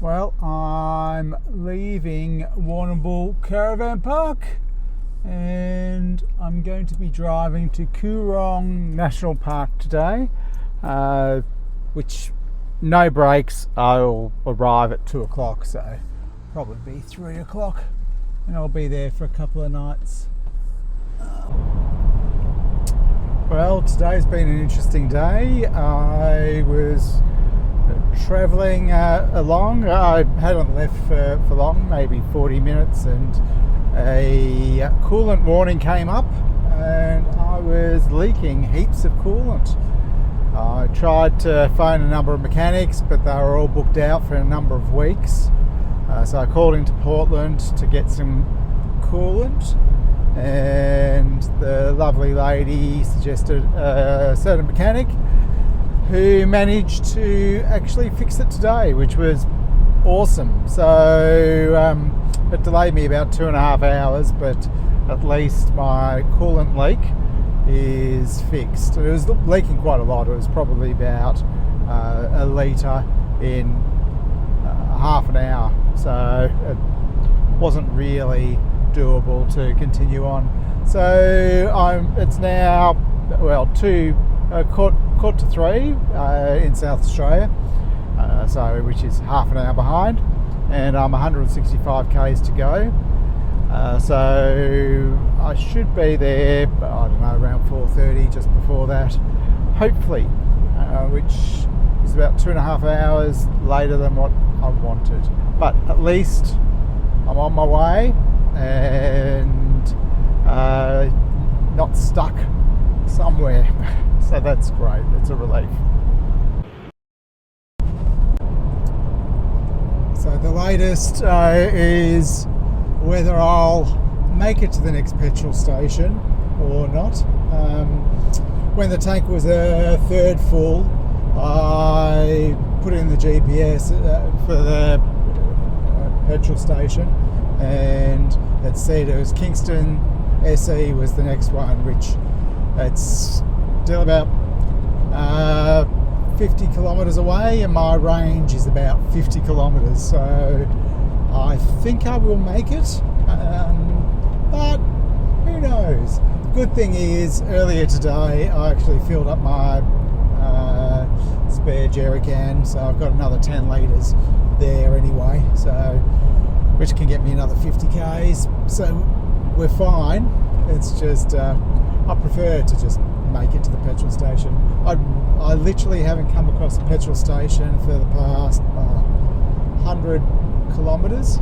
Well, I'm leaving Warrnambool Caravan Park and I'm going to be driving to Coorong National Park today, which no breaks. I'll arrive at 2 o'clock, so probably be 3 o'clock, and I'll be there for a couple of nights. Well, today's been an interesting day. I was travelling along. I hadn't left for long, maybe 40 minutes, and a coolant warning came up and I was leaking heaps of coolant. I tried to phone a number of mechanics, but they were all booked out for a number of weeks. So I called into Portland to get some coolant, and the lovely lady suggested a certain mechanic who managed to actually fix it today, which was awesome. So it delayed me about 2.5 hours, but at least my coolant leak is fixed. It was leaking quite a lot. It was probably about a litre in half an hour, so it wasn't really doable to continue on. So it's now, well, quarter to 3 in South Australia, so which is half an hour behind, and I'm 165 k's to go. So I should be there, I don't know, around 4:30, just before that, hopefully, which is about 2.5 hours later than what I wanted. But at least I'm on my way and not stuck somewhere. So that's great, it's a relief. So the latest is whether I'll make it to the next petrol station or not. When the tank was a third full, I put in the GPS for the petrol station, and it said it was Kingston SE was the next one, which it's still about 50 kilometres away, and my range is about 50 kilometres, so I think I will make it, but who knows. The good thing is, earlier today I actually filled up my spare jerry can, so I've got another 10 litres there anyway, so which can get me another 50 k's, so we're fine. It's just I prefer to just make it to the petrol station. I literally haven't come across a petrol station for the past 100 kilometres,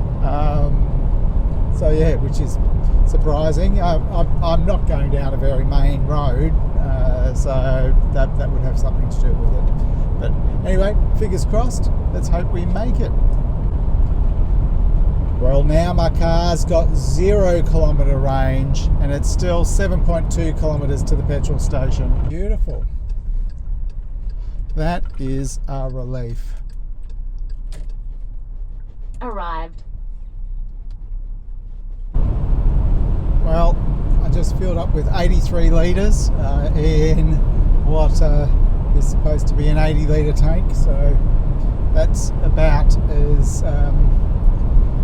so yeah, which is surprising. I'm not going down a very main road, so that would have something to do with it. But anyway, fingers crossed, let's hope we make it. Well, now my car's got 0 kilometre range, and it's still 7.2 kilometres to the petrol station. Beautiful. That is a relief. Arrived. Well, I just filled up with 83 litres in what is supposed to be an 80 litre tank, so that's about as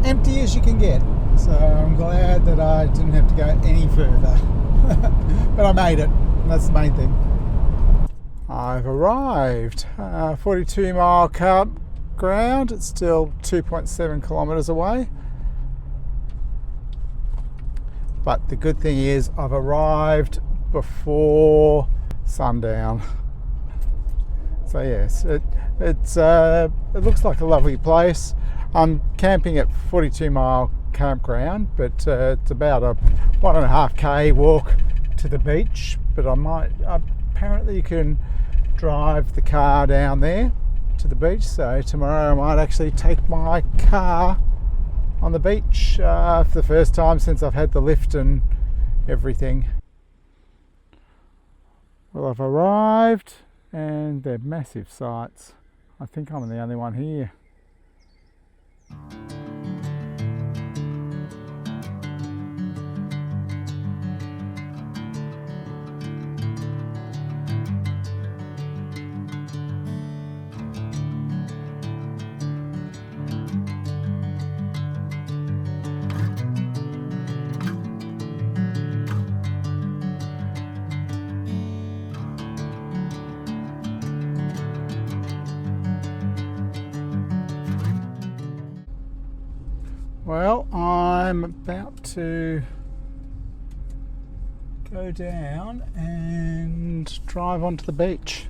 empty as you can get. So I'm glad that I didn't have to go any further. But I made it, and that's the main thing. I've arrived. 42 mile campground. It's still 2.7 kilometres away. But the good thing is I've arrived before sundown. So yes, it looks like a lovely place. I'm camping at 42 mile campground, but it's about a 1.5k walk to the beach. But apparently you can drive the car down there to the beach. So tomorrow I might actually take my car on the beach for the first time since I've had the lift and everything. Well, I've arrived and they're massive sites. I think I'm the only one here. Well, I'm about to go down and drive onto the beach.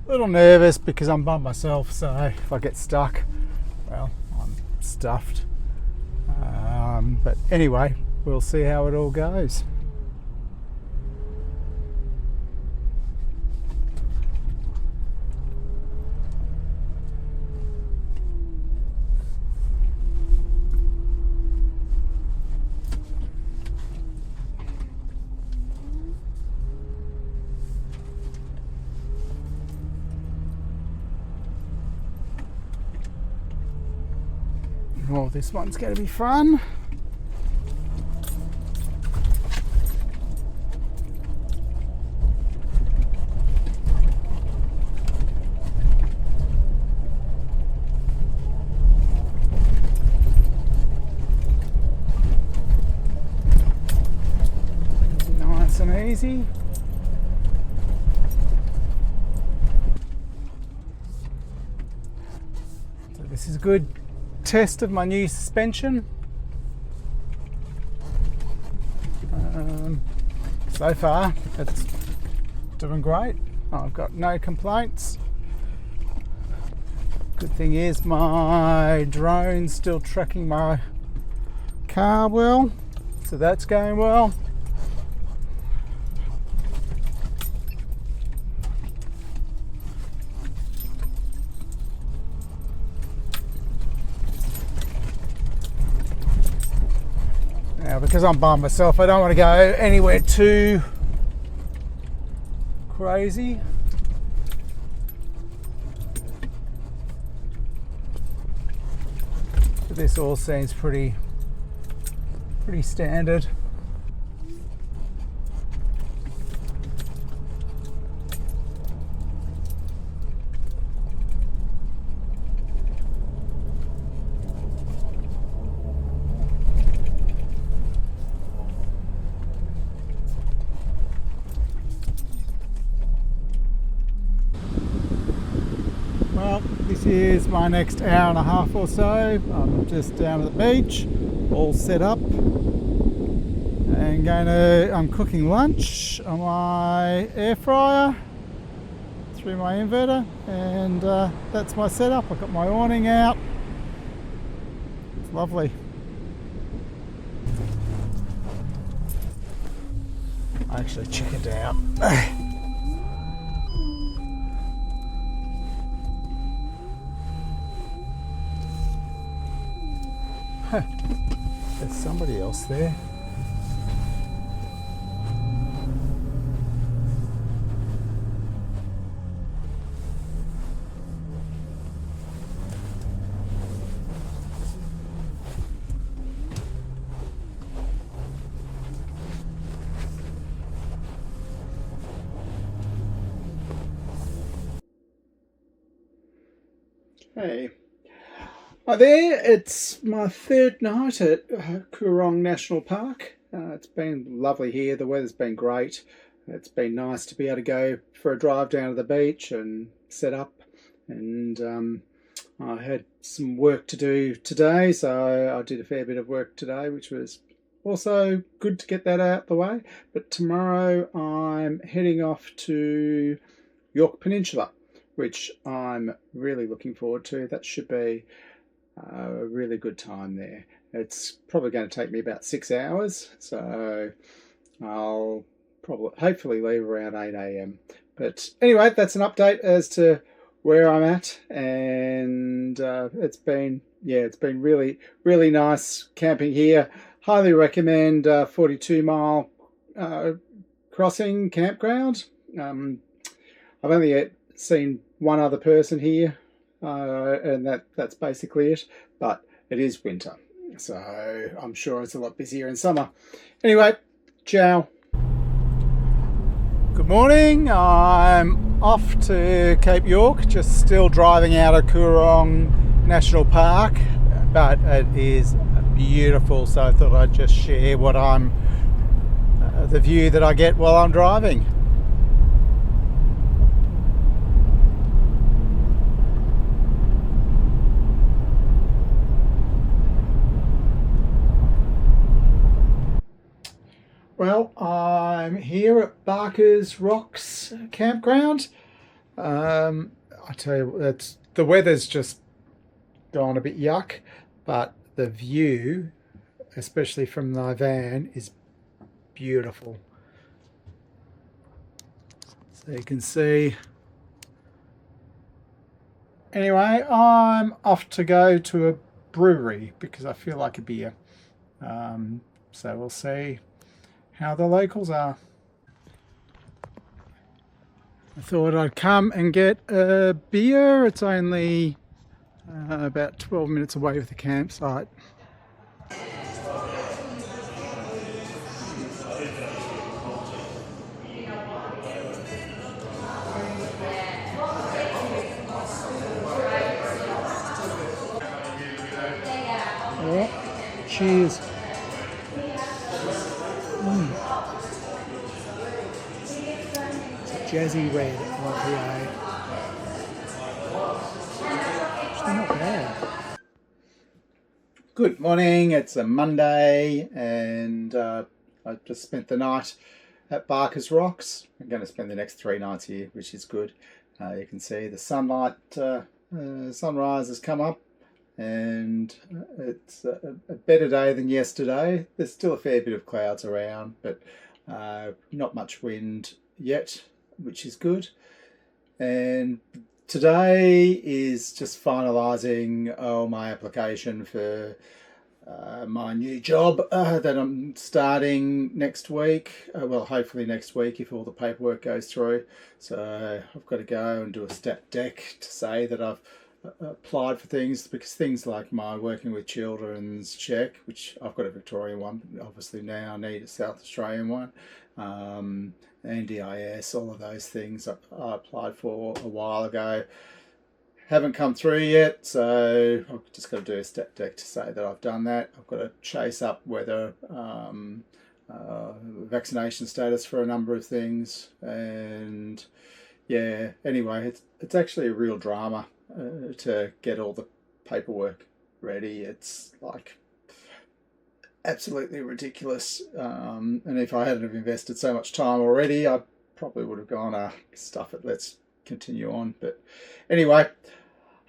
A little nervous because I'm by myself, so if I get stuck, well, I'm stuffed. But anyway, we'll see how it all goes. Oh, this one's going to be fun. Nice and easy. So this is a good test of my new suspension. So far it's doing great. I've got no complaints. Good thing is my drone's still tracking my car well, so that's going well. Now, because I'm by myself, I don't want to go anywhere too crazy. But this all seems pretty standard. Well, this is my next hour and a half or so. I'm just down at the beach, all set up, and I'm cooking lunch on my air fryer through my inverter, and that's my setup. I've got my awning out. It's lovely. I actually chickened out. There's somebody else there. Hey. Hi there, it's my third night at Coorong National Park. It's been lovely here, the weather's been great. It's been nice to be able to go for a drive down to the beach and set up. And I had some work to do today, so I did a fair bit of work today, which was also good to get that out the way. But tomorrow I'm heading off to Yorke Peninsula, which I'm really looking forward to. That should be a really good time there. It's probably going to take me about 6 hours, so I'll hopefully leave around 8 a.m. But anyway, that's an update as to where I'm at, and it's been really nice camping here. Highly recommend 42 Mile Crossing campground. I've only seen one other person here, and that's basically it, but it is winter, so I'm sure it's a lot busier in summer. Anyway, ciao. Good morning, I'm off to Cape York, just still driving out of Coorong National Park, but it is beautiful, so I thought I'd just share the view that I get while I'm driving. at Barker's Rocks campground. I tell you, the weather's just gone a bit yuck, but the view, especially from my van, is beautiful. So you can see. Anyway, I'm off to go to a brewery because I feel like a beer. So we'll see how the locals are. I thought I'd come and get a beer. It's only about 12 minutes away from the campsite. Yeah. Cheers. Jazzy red IPA. Actually not bad. Good morning, it's a Monday and I just spent the night at Barker's Rocks. I'm going to spend the next 3 nights here, which is good. You can see the sunlight, sunrise has come up and it's a better day than yesterday. There's still a fair bit of clouds around, but not much wind yet, which is good. And today is just finalising my application for my new job that I'm starting next week. Well, hopefully next week if all the paperwork goes through. So I've got to go and do a step deck to say that I've applied for things, because things like my working with children's check, which I've got a Victorian one, obviously now I need a South Australian one. NDIS, all of those things I applied for a while ago haven't come through yet, so I've just got to do a step deck to say that I've done that. I've got to chase up whether vaccination status for a number of things, and yeah, anyway, it's actually a real drama to get all the paperwork ready. It's like absolutely ridiculous, and if I hadn't have invested so much time already, I probably would have gone, stuff it, let's continue on. But anyway,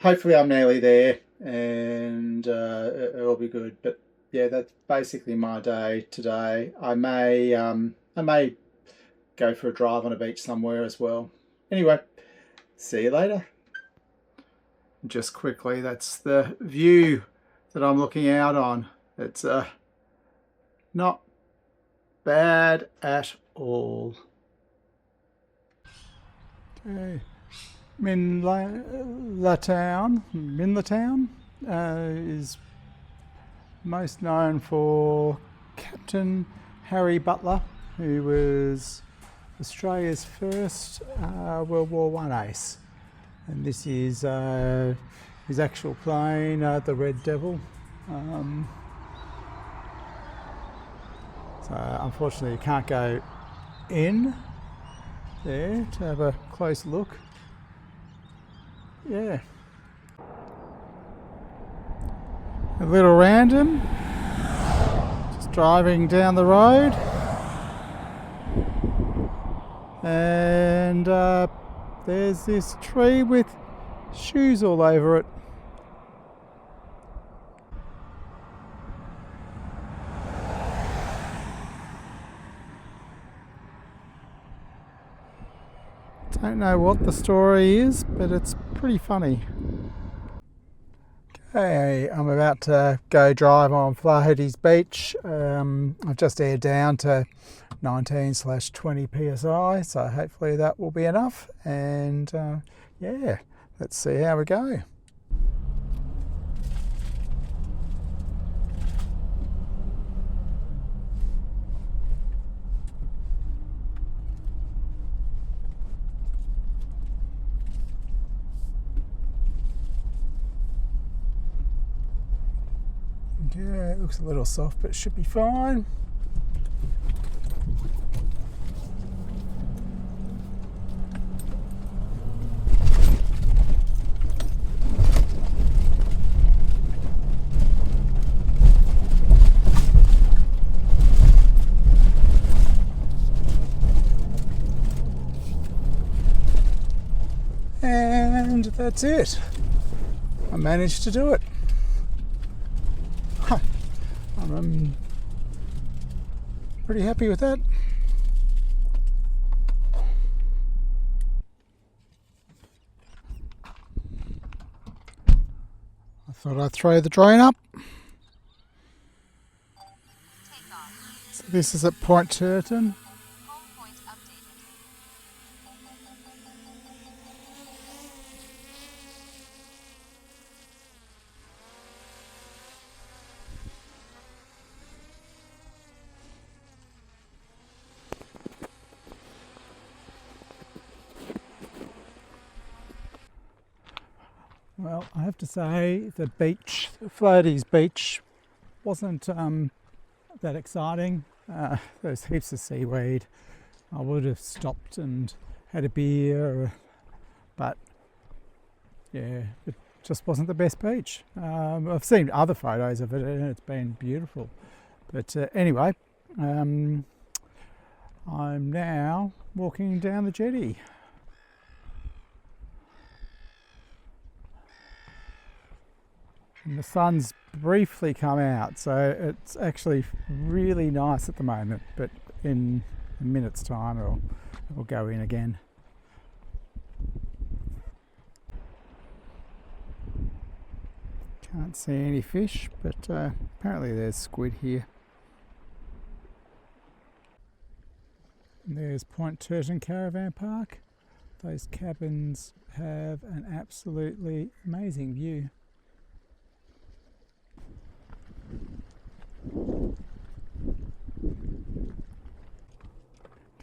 hopefully I'm nearly there and it'll be good. But yeah, that's basically my day today. I may go for a drive on a beach somewhere as well. Anyway, see you later. Just quickly, that's the view that I'm looking out on. It's not bad at all. Okay. Minla Town is most known for Captain Harry Butler, who was Australia's first World War I ace. And this is his actual plane, the Red Devil. So unfortunately you can't go in there to have a close look. Yeah. A little random, just driving down the road, and there's this tree with shoes all over it. Don't know what the story is, but it's pretty funny. Okay, I'm about to go drive on Flaherty's Beach. I've just aired down to 19/20 psi, so hopefully that will be enough. And yeah, let's see how we go. Yeah, it looks a little soft, but it should be fine. And that's it. I managed to do it. I'm pretty happy with that. I thought I'd throw the drone up. So this is at Point Turton. Well, I have to say the beach, Floaties Beach, wasn't that exciting. There's heaps of seaweed. I would have stopped and had a beer, but yeah, it just wasn't the best beach. I've seen other photos of it and it's been beautiful. But anyway, I'm now walking down the jetty. And the sun's briefly come out, so it's actually really nice at the moment, but in a minute's time it'll go in again. Can't see any fish, but apparently there's squid here. And there's Point Turton Caravan Park. Those cabins have an absolutely amazing view.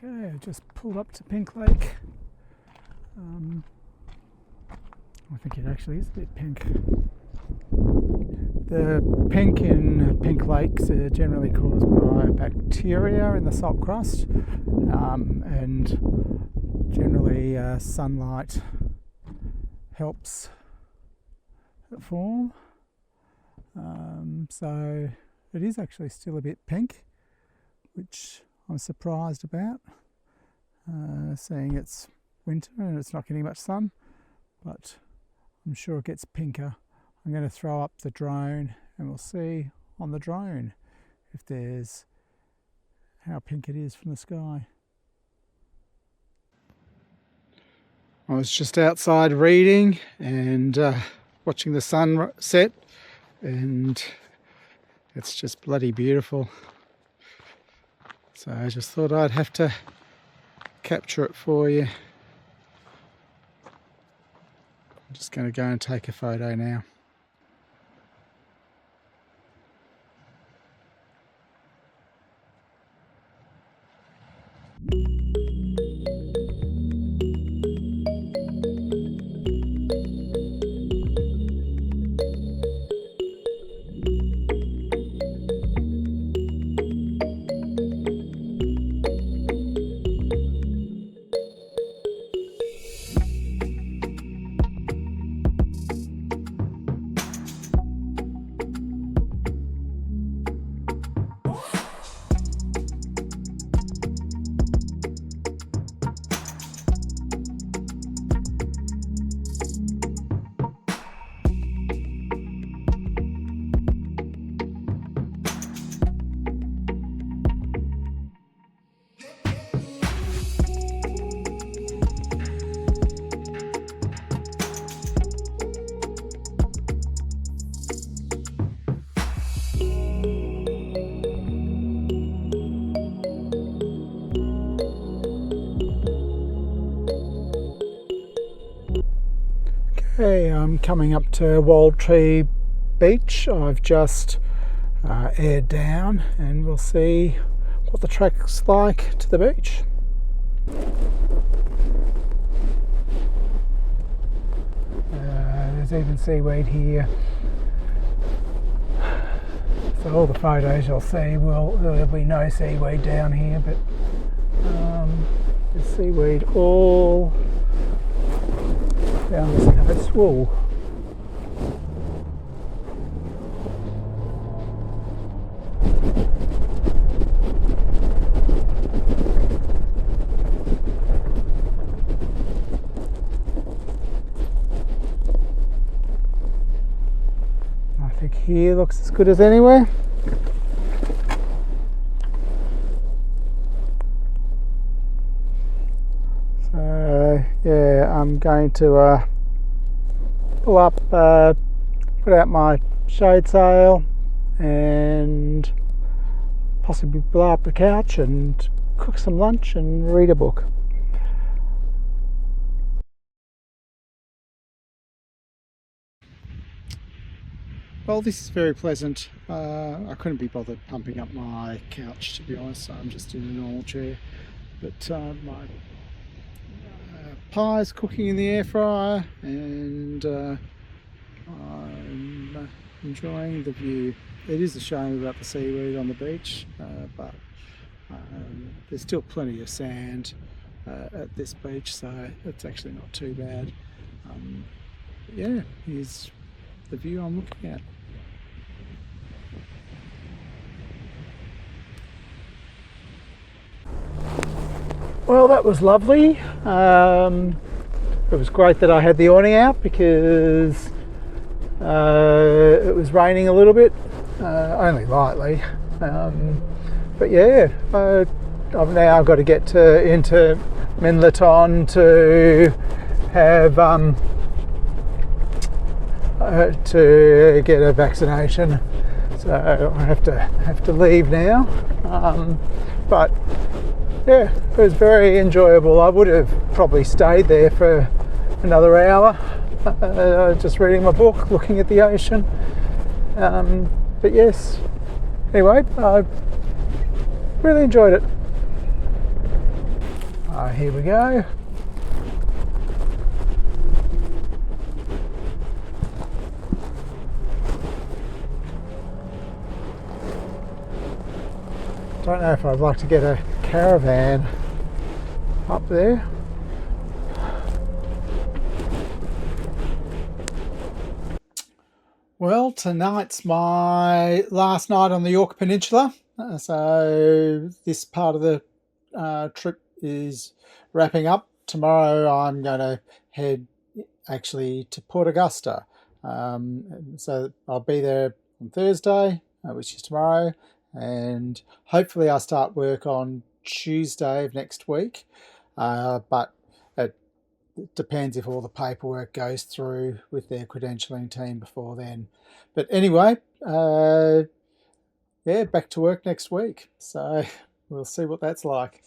Okay, I just pulled up to Pink Lake. I think it actually is a bit pink. The pink in Pink Lakes are generally caused by bacteria in the salt crust, and generally sunlight helps it form. So it is actually still a bit pink, which I'm surprised about, seeing it's winter and it's not getting much sun, but I'm sure it gets pinker. I'm going to throw up the drone and we'll see on the drone if there's how pink it is from the sky. I was just outside reading and watching the sun set, and it's just bloody beautiful. So I just thought I'd have to capture it for you. I'm just going to go and take a photo now. Okay, I'm coming up to Wild Tree Beach. I've just aired down and we'll see what the track's like to the beach. There's even seaweed here. So all the photos you'll see, there'll be no seaweed down here, but there's seaweed all down this coast wall. think here looks as good as anywhere. So yeah, I'm going to pull up, put out my shade sail and possibly blow up the couch and cook some lunch and read a book. Well, this is very pleasant. I couldn't be bothered pumping up my couch, to be honest, so I'm just in a normal chair. But my pie's cooking in the air fryer, and I'm enjoying the view. It is a shame about the seaweed on the beach, but there's still plenty of sand at this beach, so it's actually not too bad. Yeah, here's the view I'm looking at. Well, that was lovely. It was great that I had the awning out because it was raining a little bit, only lightly. But yeah, I've now got to get into Minlaton to have to get a vaccination, so I have to leave now. But yeah, it was very enjoyable. I would have probably stayed there for another hour, just reading my book, looking at the ocean. But yes, anyway, I really enjoyed it. Here we go. Don't know if I'd like to get a caravan up there. Well, tonight's my last night on the Yorke Peninsula, so this part of the trip is wrapping up. Tomorrow I'm going to head actually to Port Augusta, so I'll be there on Thursday, which is tomorrow, and hopefully I'll start work on Tuesday of next week, but it depends if all the paperwork goes through with their credentialing team before then. But anyway, yeah, back to work next week, so we'll see what that's like.